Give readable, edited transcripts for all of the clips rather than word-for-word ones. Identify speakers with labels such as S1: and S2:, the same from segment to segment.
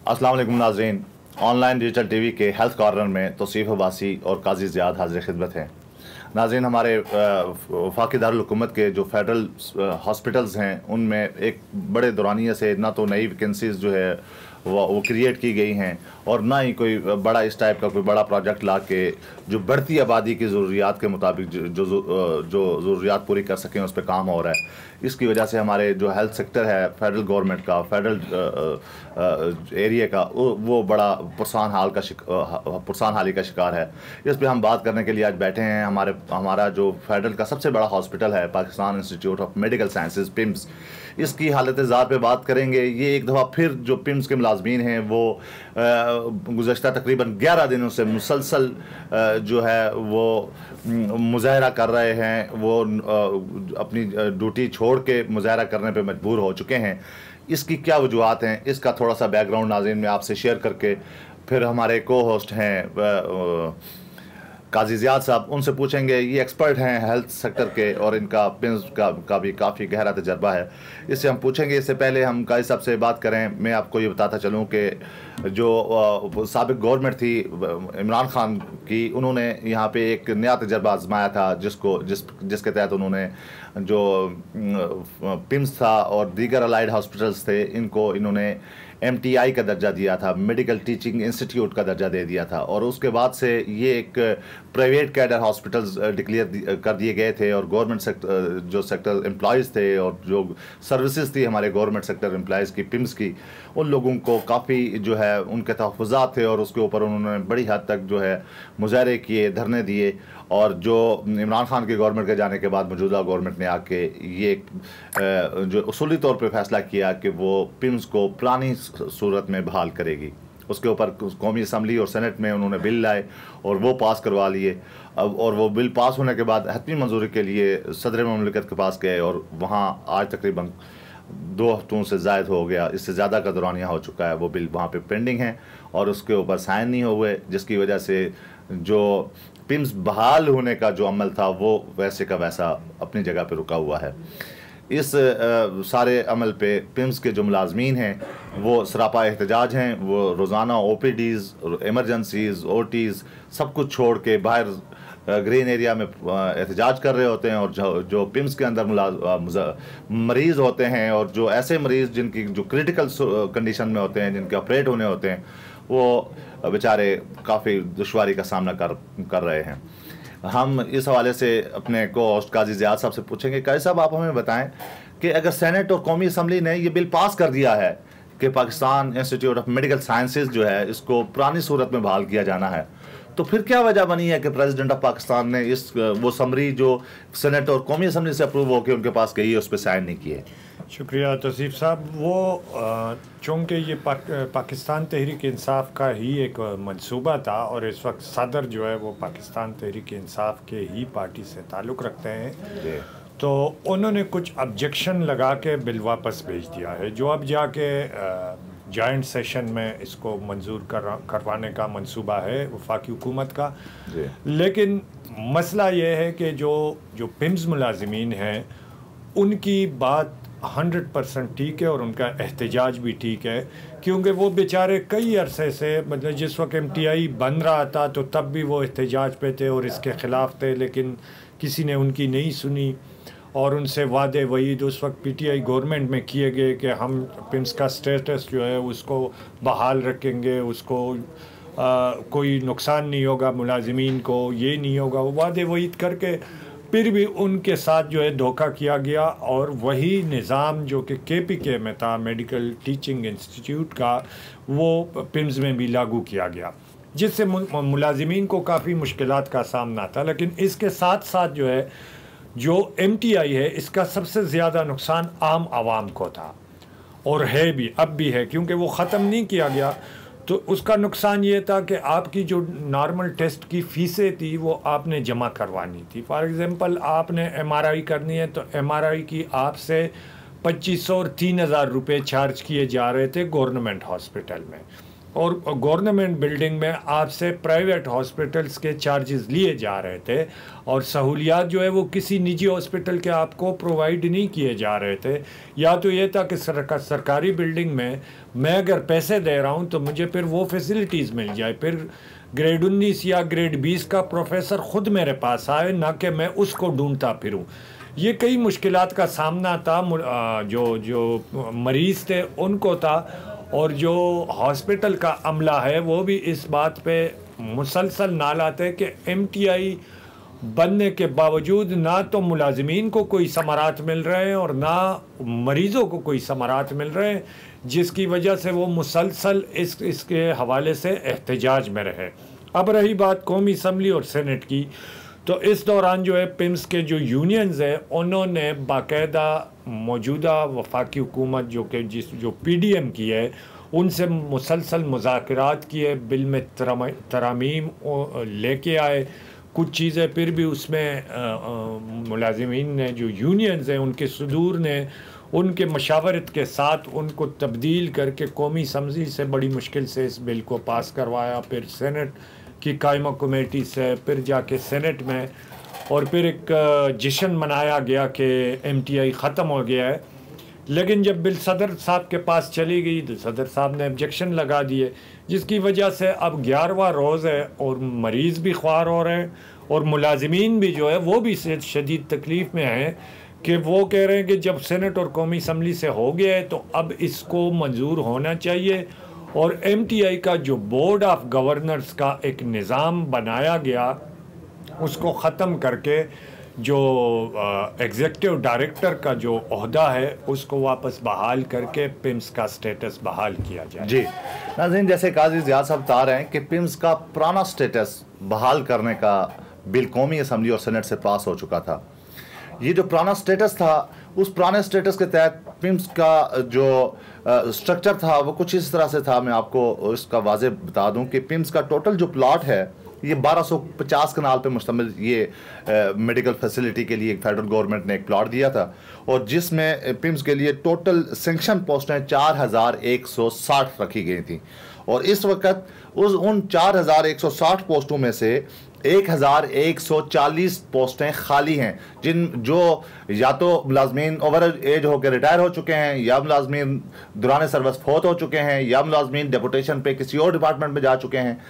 S1: अस्सलाम वालेकुम नाज़रीन, ऑनलाइन डिजिटल टीवी के हेल्थ कॉर्नर में तौसीफ़ अब्बासी और काजी ज़ियाद हाज़िर खिदमत हैं। नाज़रीन, हमारे वफाकी दारुल हुकूमत के जो फेडरल हॉस्पिटल्स हैं उनमें एक बड़े दौरानिये से ना तो नई वैकेंसीज़ जो है वो क्रिएट की गई हैं और ना ही कोई बड़ा इस टाइप का कोई बड़ा प्रोजेक्ट ला के जो बढ़ती आबादी की ज़रूरियात के मुताबिक जो ज़रूरियात पूरी कर सकें उस पर काम हो रहा है। इसकी वजह से हमारे जो हेल्थ सेक्टर है फेडरल गवर्नमेंट का, फेडरल एरिया का, वो बड़ा पुरसान हाली का शिकार है। इस पर हम बात करने के लिए आज बैठे हैं। हमारा जो फेडरल का सबसे बड़ा हॉस्पिटल है Pakistan institute of medical sciences PIMS, इसकी हालत ज़ार पे बात करेंगे। ये एक दफ़ा फिर जो पिम्स के मुलाजमीन हैं वो गुज़श्ता तकरीबन 11 दिनों से मुसलसल जो है वो मुज़ाहरा कर रहे हैं। वो अपनी ड्यूटी छोड़ के मुज़ाहरा करने पे मजबूर हो चुके हैं। इसकी क्या वजूहात हैं, इसका थोड़ा सा बैकग्राउंड नाज़रीन में आपसे शेयर करके फिर हमारे को होस्ट हैं काजी ज़ियाद साहब, उनसे पूछेंगे। ये एक्सपर्ट हैं हेल्थ सेक्टर के और इनका पिम्स का भी काफ़ी गहरा तजर्बा है, इससे हम पूछेंगे। इससे पहले हम काजी साहब से बात करें, मैं आपको ये बताता चलूँ कि जो साबिक गवर्नमेंट थी इमरान खान की, उन्होंने यहाँ पे एक नया तजर्बा आजमाया था जिसके तहत उन्होंने जो पिम्स था और दीगर अलाइड हॉस्पिटल्स थे इन्होंने MTI का दर्जा दिया था, मेडिकल टीचिंग इंस्टीट्यूट का दर्जा दे दिया था। और उसके बाद से ये एक प्राइवेट कैडर हॉस्पिटल्स डिक्लेयर कर दिए गए थे और गवर्नमेंट सेक्टर जो सेक्टर एम्प्लॉयज़ थे और जो सर्विसेज थी हमारे गवर्नमेंट सेक्टर एम्प्लॉयज़ की पिम्स की, उन लोगों को काफ़ी जो है उनके तहफ़्फ़ुज़ात थे और उसके ऊपर उन्होंने बड़ी हद तक जो है मुज़ाहरे किए, धरने दिए। और जो इमरान खान की गवर्नमेंट के जाने के बाद मौजूदा गवर्नमेंट ने आके ये जो उसूली तौर पे फैसला किया कि वो पिम्स को पुरानी सूरत में बहाल करेगी। उसके ऊपर कौमी असम्बली और सेनेट में उन्होंने बिल लाए और वो पास करवा लिए। अब और वो बिल पास होने के बाद हतमी मंजूरी के लिए सदर ममलिकत के पास गए और वहाँ आज तकरीबन 2 हफ्तों से ज़ायद हो गया, इससे ज़्यादा का दौरानिया हो चुका है। वो बिल वहाँ पे पेंडिंग है और उसके ऊपर साइन नहीं हुए, जिसकी वजह से जो पिम्स बहाल होने का जो अमल था वो वैसे का वैसा अपनी जगह पे रुका हुआ है। इस सारे अमल पे पिम्स के जो मुलाजमीन हैं वो सरापा एहतजाज हैं। वो रोज़ाना OPDs, एमरजेंसीज़, OTs सब कुछ छोड़ के बाहर ग्रीन एरिया में एहतजाज कर रहे होते हैं। और जो पिम्स के अंदर मरीज़ होते हैं और जो ऐसे मरीज़ जिनकी जो क्रिटिकल कंडीशन में होते हैं, जिनके ऑपरेट होने होते हैं, वो बेचारे काफ़ी दुश्वारी का सामना कर रहे हैं। हम इस हवाले से अपने को होस्ट काजी ज़ियाद साहब से पूछेंगे। काजी साहब, आप हमें बताएं कि अगर सेनेट और कौमी असम्बली ने ये बिल पास कर दिया है कि Pakistan institute of medical sciences जो है इसको पुरानी सूरत में बहाल किया जाना है, तो फिर क्या वजह बनी है कि प्रेसिडेंट ऑफ पाकिस्तान ने वो समरी जो सेनेट और कौमी असम्बली से अप्रूव होकर उनके पास गई है उस पर साइन नहीं किए?
S2: शुक्रिया तौसीफ साहब। वो चूँकि ये पाकिस्तान तहरीक इंसाफ का ही एक मंसूबा था और इस वक्त सदर जो है वो पाकिस्तान तहरीक इंसाफ के ही पार्टी से ताल्लुक़ रखते हैं, तो उन्होंने कुछ ऑब्जेक्शन लगा के बिल वापस भेज दिया है, जो अब जाके जॉइंट सेशन में इसको मंजूर करवाने का मंसूबा है वफाकी हुकूमत का। लेकिन मसला ये है कि जो पिम्स मुलाजिमीन हैं उनकी बात 100% ठीक है और उनका एहतजाज भी ठीक है, क्योंकि वो बेचारे कई अरसे से, मतलब जिस वक्त MTI बन रहा था तो तब भी वो एहतजाज पे थे और इसके ख़िलाफ़ थे, लेकिन किसी ने उनकी नहीं सुनी और उनसे वादे वईद उस वक्त PTI गवर्नमेंट में किए गए कि हम पिम्स का स्टेटस जो है उसको बहाल रखेंगे, उसको कोई नुकसान नहीं होगा मुलाजिमीन को, ये नहीं होगा, वो वादे वईद करके फिर भी उनके साथ जो है धोखा किया गया। और वही निज़ाम जो कि KPK में था, मेडिकल टीचिंग इंस्टीट्यूट का, वो पिम्स में भी लागू किया गया, जिससे मुलाजिमीन को काफ़ी मुश्किलात का सामना था। लेकिन इसके साथ साथ जो है जो MTI है इसका सबसे ज़्यादा नुकसान आम आवाम को था और है भी, अब भी है, क्योंकि वो ख़त्म नहीं किया गया। तो उसका नुकसान ये था कि आपकी जो नॉर्मल टेस्ट की फ़ीसें थी वो आपने जमा करवानी थी। फॉर एग्ज़ाम्पल आपने MRI करनी है तो MRI की आपसे 2500 और 3000 रुपये चार्ज किए जा रहे थे गवर्नमेंट हॉस्पिटल में। और गवर्नमेंट बिल्डिंग में आपसे प्राइवेट हॉस्पिटल्स के चार्जेस लिए जा रहे थे और सहूलियात जो है वो किसी निजी हॉस्पिटल के आपको प्रोवाइड नहीं किए जा रहे थे। या तो ये था कि सरकारी बिल्डिंग में मैं अगर पैसे दे रहा हूँ तो मुझे फिर वो फैसिलिटीज़ मिल जाए, फिर ग्रेड 19 या ग्रेड 20 का प्रोफेसर ख़ुद मेरे पास आए, ना कि मैं उसको ढूंढता फिरूँ। ये कई मुश्किलात का सामना था जो मरीज़ थे उनको था, और जो हॉस्पिटल का अमला है वो भी इस बात पे मुसलसल नालाते हैं कि एमटीआई बनने के बावजूद ना तो मुलाजिमीन को कोई समरात मिल रहे हैं और ना मरीज़ों को कोई समरात मिल रहे हैं, जिसकी वजह से वो मुसलसल इसके हवाले से एहतजाज में रहे। अब रही बात कौमी असम्बली और सेनेट की, तो इस दौरान जो है पिम्स के जो यूनियंस हैं उन्होंने बाकायदा मौजूदा वफाकी हुकूमत जो पीडीएम की है उनसे मुसलसल मुज़ाकरात किए, बिल में तरामीम लेके आए। कुछ चीज़ें फिर भी उसमें मुलाजिमीन ने, जो यूनियंस हैं उनके सदूर ने उनके मशावरत के साथ उनको तब्दील करके कौमी असम्बली से बड़ी मुश्किल से इस बिल को पास करवाया, फिर सेनेट की कायमा कमेटी से, फिर जाके सेनेट में, और फिर एक जश्न मनाया गया कि एमटीआई ख़त्म हो गया है। लेकिन जब बिल सदर साहब के पास चली गई तो सदर साहब ने ऑब्जेक्शन लगा दिए, जिसकी वजह से अब 11वां रोज़ है और मरीज़ भी ख्वार हो रहे हैं और मुलाजिमीन भी जो है वो भी शदीद तकलीफ़ में हैं कि वो कह रहे हैं कि जब सेनेट और कौमी असम्बली से हो गया है तो अब इसको मंजूर होना चाहिए। और एमटीआई का जो बोर्ड ऑफ गवर्नर्स का एक निज़ाम बनाया गया उसको ख़त्म करके जो एग्जीक्यूटिव डायरेक्टर का जो ओहदा है उसको वापस बहाल करके पिम्स का स्टेटस बहाल किया जाए।
S1: जी नाज़रीन, जैसे काजी ज़ियाद साहब बता रहे हैं कि पिम्स का पुराना स्टेटस बहाल करने का बिल कौमी असम्बली और सेनेट से पास हो चुका था। ये जो पुराना स्टेटस था, उस पुराने स्टेटस के तहत पिम्स का जो स्ट्रक्चर था वो कुछ इस तरह से था। मैं आपको इसका वाज़े बता दूं कि पिम्स का टोटल जो प्लॉट है ये 1250 कनाल पे मुश्तमिल ये मेडिकल फैसिलिटी के लिए फेडरल गवर्नमेंट ने एक प्लॉट दिया था, और जिसमें पिम्स के लिए टोटल सेंक्शन पोस्टें 4160 रखी गई थी। और इस वक्त उन 4160 पोस्टों में से 1140 पोस्टें खाली हैं, जो या तो मुलाजमीन ओवर एज होकर रिटायर हो चुके हैं, या मुलाजमीन दौरान सर्विस फौत हो चुके हैं, या मुलाजमीन डेपुटेशन पे किसी और डिपार्टमेंट में जा चुके हैं।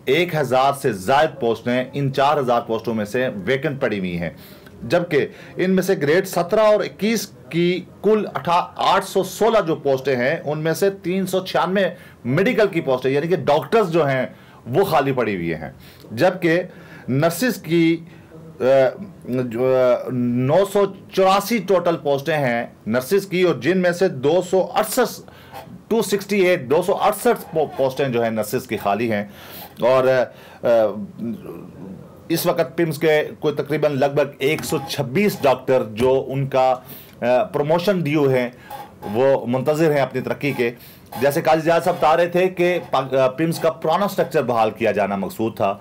S1: 1000 से ज़ायद पोस्टें इन 4000 पोस्टों में से वेकेंट पड़ी हुई हैं, जबकि इनमें से ग्रेड 17 और 21 की कुल 816 जो पोस्टें हैं उनमें से 396 मेडिकल की पोस्टें यानी कि डॉक्टर्स जो हैं वो खाली पड़ी हुई हैं, जबकि नर्सिस की 984 टोटल पोस्टें हैं नर्सिस की, और जिनमें से 268 पोस्टें जो हैं नर्सिस की खाली हैं। और इस वक्त पिम्स के कोई तकरीबन लगभग 126 डॉक्टर जो उनका प्रमोशन ड्यू हैं वो मुंतज़िर हैं अपनी तरक्की के। जैसे काजी ज़ियाद साहब बता रहे थे कि पिम्स का पुराना स्ट्रक्चर बहाल किया जाना मकसूद था,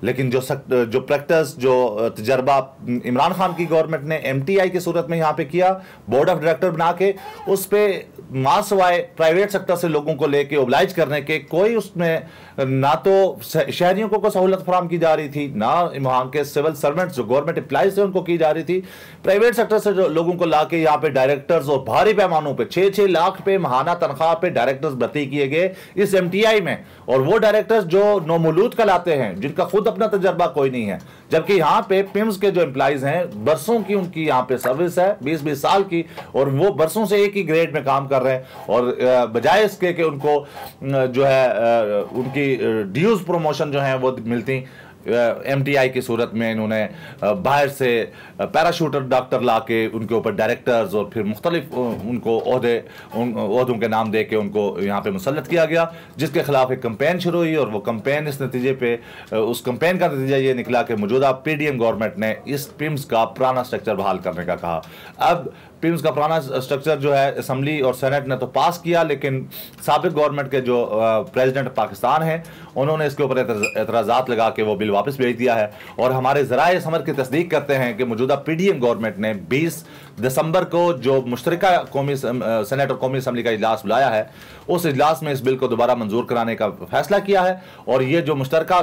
S1: लेकिन जो प्रैक्टिस जो तजर्बा इमरान खान की गवर्नमेंट ने एमटीआई की सूरत में यहाँ पे किया, बोर्ड ऑफ डायरेक्टर बना के उस पर मासवाए प्राइवेट सेक्टर से लोगों को लेके ओबलाइज करने के कोई उसमें ना तो शहरियों को सहूलत फराम की जा रही थी, ना वहाँ के सिविल सर्वेंट्स जो गवर्नमेंट एम्प्लॉइज थे उनको की जा रही थी। प्राइवेट सेक्टर से जो लोगों को ला के यहाँ पे डायरेक्टर्स और भारी पैमानों पे 6-6 लाख पे महाना तनख्वाह पे डायरेक्टर्स भर्ती किए गए इस एमटीआई में, और वो डायरेक्टर्स जो नौमूलूद कहलाते हैं, जिनका खुद अपना तजर्बा कोई नहीं है। जबकि यहाँ पे पिम्स के जो एम्प्लॉइज हैं बरसों की उनकी यहाँ पे सर्विस है, 20-20 साल की, और वो बरसों से एक ही ग्रेड में काम कर रहे हैं, और बजाय इसके कि उनको जो है उनकी ड्यूज प्रमोशन जो है वो मिलती, एमटीआई की सूरत में इन्होंने बाहर से पैराशूटर डॉक्टर ला के उनके ऊपर डायरेक्टर्स और फिर मुख्तलिफ उनको ओहदों के नाम दे के उनको यहाँ पे मुसल्लत किया गया, जिसके खिलाफ एक कैंपेन शुरू हुई। और वो कैंपेन इस नतीजे पे उस कैंपेन का नतीजा ये निकला कि मौजूदा पीडीएम गवर्नमेंट ने इस पिम्स का पुराना स्ट्रक्चर बहाल करने का कहा। अब पिम्स का पुराना स्ट्रक्चर जो है असम्बली और सेनेट ने तो पास किया, लेकिन साबिक गवर्नमेंट के जो प्रेसिडेंट पाकिस्तान हैं उन्होंने इसके ऊपर एतराज़ात लगा के वो बिल वापस भेज दिया है। और हमारे ज़राए समर की तस्दीक करते हैं कि मौजूदा पीडीएम गवर्नमेंट ने 20 दिसंबर को जो मुश्तरका कौमी सेनेट और कौमी असम्बली का इजलास बुलाया है, उस इजलास में इस बिल को दोबारा मंजूर कराने का फैसला किया है। और ये जो मुश्तरका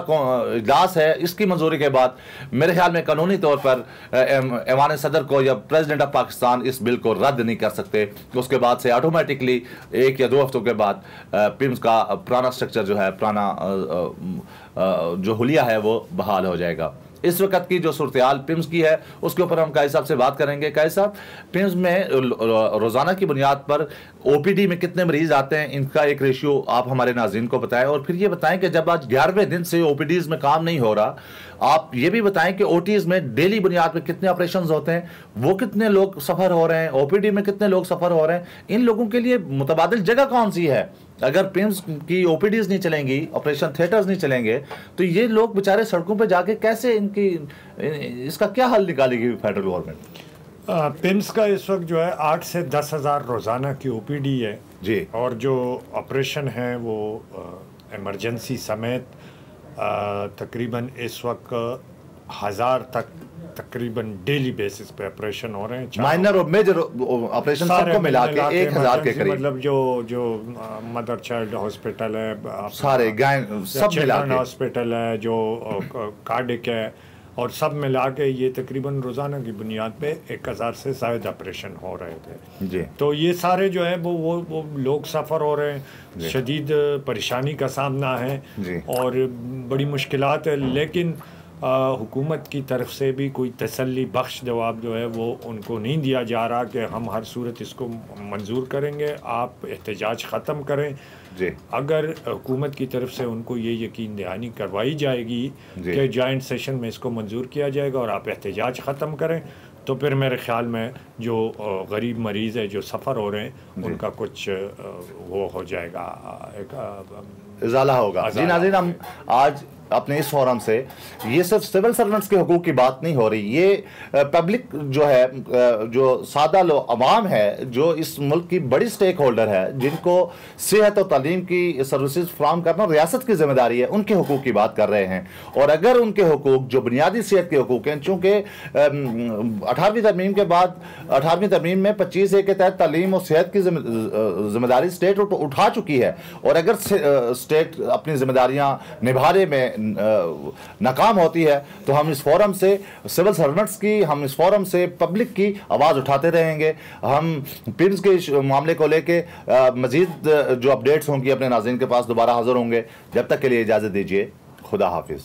S1: इजलास है, इसकी मंजूरी के बाद मेरे ख्याल में कानूनी तौर पर ऐवान सदर को या प्रेसिडेंट ऑफ पाकिस्तान इस बिल को रद्द नहीं कर सकते। उसके बाद से ऑटोमेटिकली 1 या 2 हफ्तों के बाद पिम्स का पुराना स्ट्रक्चर जो है, पुराना जो हुलिया है, वो बहाल हो जाएगा। इस वक्त की जो सूरत-ए-हाल पिम्स की है, उसके ऊपर हम कायद साहब से बात करेंगे। कायद साहब, पिम्स में रोज़ाना की बुनियाद पर ओपीडी में कितने मरीज आते हैं, इनका एक रेशियो आप हमारे नाज़रीन को बताएं। और फिर ये बताएं कि जब आज 11वें दिन से ओपीडीज़ में काम नहीं हो रहा, आप ये भी बताएं कि ओटीज़ में डेली बुनियाद पर कितने ऑपरेशंस होते हैं, वो कितने लोग सफ़र हो रहे हैं, ओपीडी में कितने लोग सफ़र हो रहे हैं, इन लोगों के लिए मुतबादिल जगह कौन सी है। अगर पिम्स की ओपीडीज नहीं चलेंगी, ऑपरेशन थिएटर्स नहीं चलेंगे, तो ये लोग बेचारे सड़कों पे जाके कैसे इसका क्या हल निकालेगी फेडरल गवर्नमेंट।
S2: पिम्स का इस वक्त जो है 8 से 10 हज़ार रोज़ाना की ओपीडी है
S1: जी,
S2: और जो ऑपरेशन है वो इमरजेंसी समेत तकरीबन इस वक्त 1000 तक तकरीबन डेली बेसिस पे ऑपरेशन हो रहे हैं।
S1: माइनर और मेजर ऑपरेशन सबको मिला के 1000 के करीब,
S2: मतलब जो मदर चाइल्ड हॉस्पिटल है,
S1: सारे सब मिला के
S2: हॉस्पिटल है, जो कार्डिक है, और सब मिला के ये तकरीबन रोज़ाना की बुनियाद पे 1000 से ज़ायद ऑपरेशन हो रहे थे
S1: जी।
S2: तो ये सारे जो है वो लोग सफ़र हो रहे हैं, शदीद परेशानी का सामना है और बड़ी मुश्किलात है। लेकिन हुकूमत की तरफ से भी कोई तसल्ली बख्श जवाब जो है वो उनको नहीं दिया जा रहा कि हम हर सूरत इसको मंजूर करेंगे, आप एहतजाज ख़त्म करें
S1: जी।
S2: अगर हुकूमत की तरफ से उनको ये यकीन दहानी करवाई जाएगी कि जॉइंट सेशन में इसको मंजूर किया जाएगा और आप एहतजाज ख़त्म करें, तो फिर मेरे ख्याल में जो गरीब मरीज़ है जो सफ़र हो रहे हैं उनका कुछ वो हो जाएगा, एक
S1: इजाला होगा। जी नाज़रीन, हम आज अपने इस फोरम से ये सिर्फ सिविल सर्वेंट्स के हुकूक की बात नहीं हो रही, ये पब्लिक जो है, जो सादा लोग अवाम है, जो इस मुल्क की बड़ी स्टेक होल्डर है, जिनको सेहत और तालीम की सर्विसेज फ्राहम करना रियासत की जिम्मेदारी है, उनके हुकूक की बात कर रहे हैं। और अगर उनके हुकूक जो बुनियादी सेहत के हुकूक हैं, चूँकि 18वीं तरमीम के बाद 18वीं तरमीम में 25A के तहत तालीम और सेहत की जिम्मेदारी स्टेट उठा चुकी है, और अगर स्टेट अपनी जिम्मेदारियाँ निभाने में नाकाम होती है, तो हम इस फोरम से सिविल सर्वेंट्स की, हम इस फोरम से पब्लिक की आवाज़ उठाते रहेंगे। हम पिम्स के मामले को लेके मजीद जो अपडेट्स होंगी अपने नाज़रीन के पास दोबारा हाजिर होंगे। जब तक के लिए इजाज़त दीजिए, खुदा हाफिज़।